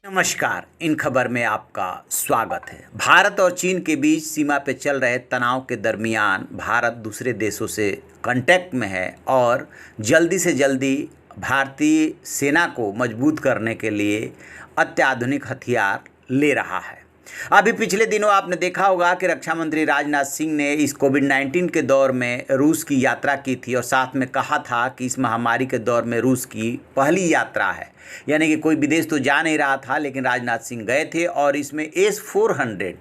नमस्कार। इन खबर में आपका स्वागत है। भारत और चीन के बीच सीमा पर चल रहे तनाव के दरमियान भारत दूसरे देशों से कांटेक्ट में है और जल्दी से जल्दी भारतीय सेना को मजबूत करने के लिए अत्याधुनिक हथियार ले रहा है। अभी पिछले दिनों आपने देखा होगा कि रक्षा मंत्री राजनाथ सिंह ने इस कोविड-19 के दौर में रूस की यात्रा की थी और साथ में कहा था कि इस महामारी के दौर में रूस की पहली यात्रा है, यानी कि कोई विदेश तो जा नहीं रहा था, लेकिन राजनाथ सिंह गए थे और इसमें S-400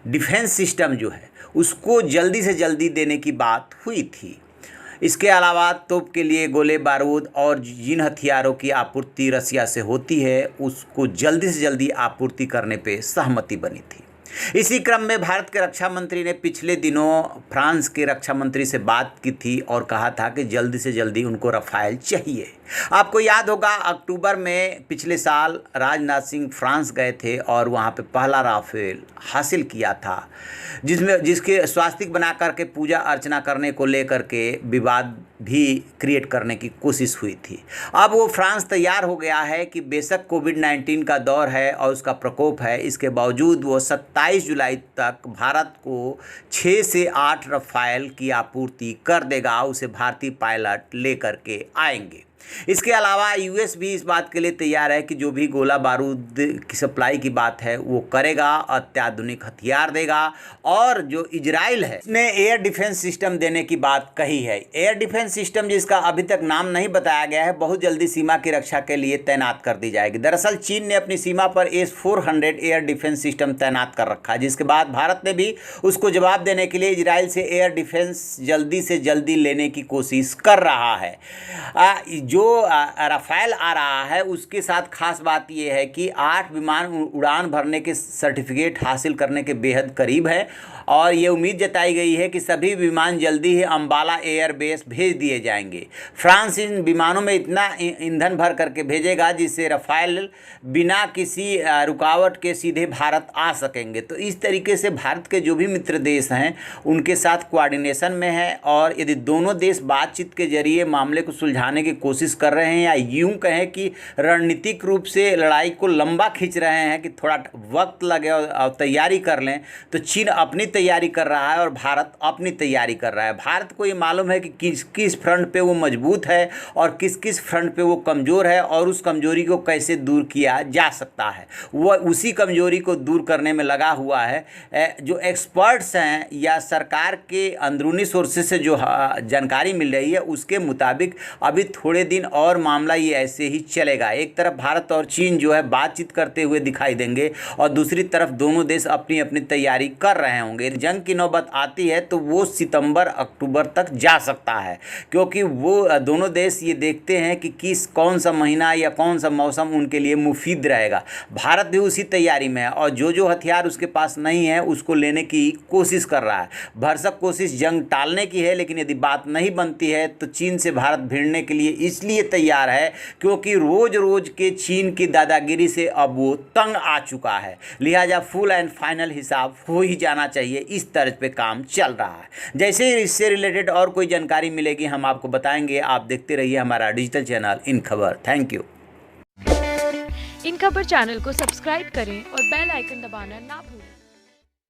डिफेंस सिस्टम जो है उसको जल्दी से जल्दी देने की बात हुई थी। इसके अलावा तोप के लिए गोले बारूद और जिन हथियारों की आपूर्ति रसिया से होती है उसको जल्दी से जल्दी आपूर्ति करने पे सहमति बनी थी। इसी क्रम में भारत के रक्षा मंत्री ने पिछले दिनों फ्रांस के रक्षा मंत्री से बात की थी और कहा था कि जल्दी से जल्दी उनको रफाल चाहिए। आपको याद होगा अक्टूबर में पिछले साल राजनाथ सिंह फ्रांस गए थे और वहां पे पहला राफेल हासिल किया था, जिसके स्वास्तिक बना करके पूजा अर्चना करने को लेकर के विवाद भी क्रिएट करने की कोशिश हुई थी। अब वो फ्रांस तैयार हो गया है कि बेशक कोविड-19 का दौर है और उसका प्रकोप है, इसके बावजूद वो 27 जुलाई तक भारत को 6 से 8 रफाल की आपूर्ति कर देगा। उसे भारतीय पायलट लेकर के आएंगे। इसके अलावा यूएस भी इस बात के लिए तैयार है कि जो भी गोला बारूद की सप्लाई की बात है वो करेगा, अत्याधुनिक हथियार देगा। और जो इजराइल है उसने एयर डिफेंस सिस्टम देने की बात कही है। एयर डिफेंस सिस्टम जिसका अभी तक नाम नहीं बताया गया है, बहुत जल्दी सीमा की रक्षा के लिए तैनात कर दी जाएगी। दरअसल चीन ने अपनी सीमा पर S-400 एयर डिफेंस सिस्टम तैनात कर रखा है, जिसके बाद भारत ने भी उसको जवाब देने के लिए इजराइल से एयर डिफेंस जल्दी से जल्दी लेने की कोशिश कर रहा है। जो राफेल आ रहा है उसके साथ खास बात यह है कि 8 विमान उड़ान भरने के सर्टिफिकेट हासिल करने के बेहद करीब है और ये उम्मीद जताई गई है कि सभी विमान जल्दी ही अंबाला एयरबेस भेज दिए जाएंगे। फ्रांस इन विमानों में इतना ईंधन भर करके भेजेगा जिससे राफेल बिना किसी रुकावट के सीधे भारत आ सकेंगे। तो इस तरीके से भारत के जो भी मित्र देश हैं उनके साथ कोऑर्डिनेशन में है और यदि दोनों देश बातचीत के जरिए मामले को सुलझाने की कोशिश कर रहे हैं या यूं कहें कि रणनीतिक रूप से लड़ाई को लंबा खींच रहे हैं कि थोड़ा वक्त लगे और तैयारी कर लें, तो चीन अपनी तैयारी कर रहा है और भारत अपनी तैयारी कर रहा है। भारत को ये मालूम है कि किस किस फ्रंट पे वो मजबूत है और किस किस फ्रंट पे वो कमज़ोर है और उस कमज़ोरी को कैसे दूर किया जा सकता है। वह उसी कमज़ोरी को दूर करने में लगा हुआ है। जो एक्सपर्ट्स हैं या सरकार के अंदरूनी सोर्सेज से जो जानकारी मिल रही है उसके मुताबिक अभी थोड़े दिन और मामला ये ऐसे ही चलेगा। एक तरफ भारत और चीन जो है बातचीत करते हुए दिखाई देंगे और दूसरी तरफ दोनों देश अपनी अपनी तैयारी कर रहे होंगे। जंग की नौबत आती है तो वो सितंबर अक्टूबर तक जा सकता है, क्योंकि वो दोनों देश ये देखते हैं कि कौन सा महीना या कौन सा मौसम उनके लिए मुफीद रहेगा। भारत भी उसी तैयारी में है और जो हथियार उसके पास नहीं है उसको लेने की कोशिश कर रहा है। भरसक कोशिश जंग टालने की है, लेकिन यदि बात नहीं बनती है तो चीन से भारत भिड़ने के लिए इसलिए तैयार है क्योंकि रोज रोज के चीन की दादागिरी से अब वो तंग आ चुका है। लिहाजा फुल एंड फाइनल हिसाब हो ही जाना चाहिए। इस तर्ज पे काम चल रहा है। जैसे ही इससे रिलेटेड और कोई जानकारी मिलेगी हम आपको बताएंगे। आप देखते रहिए हमारा डिजिटल चैनल इन खबर। Thank you. इन खबर चैनल को सब्सक्राइब करें और बेल आइकन दबाना ना भूलें।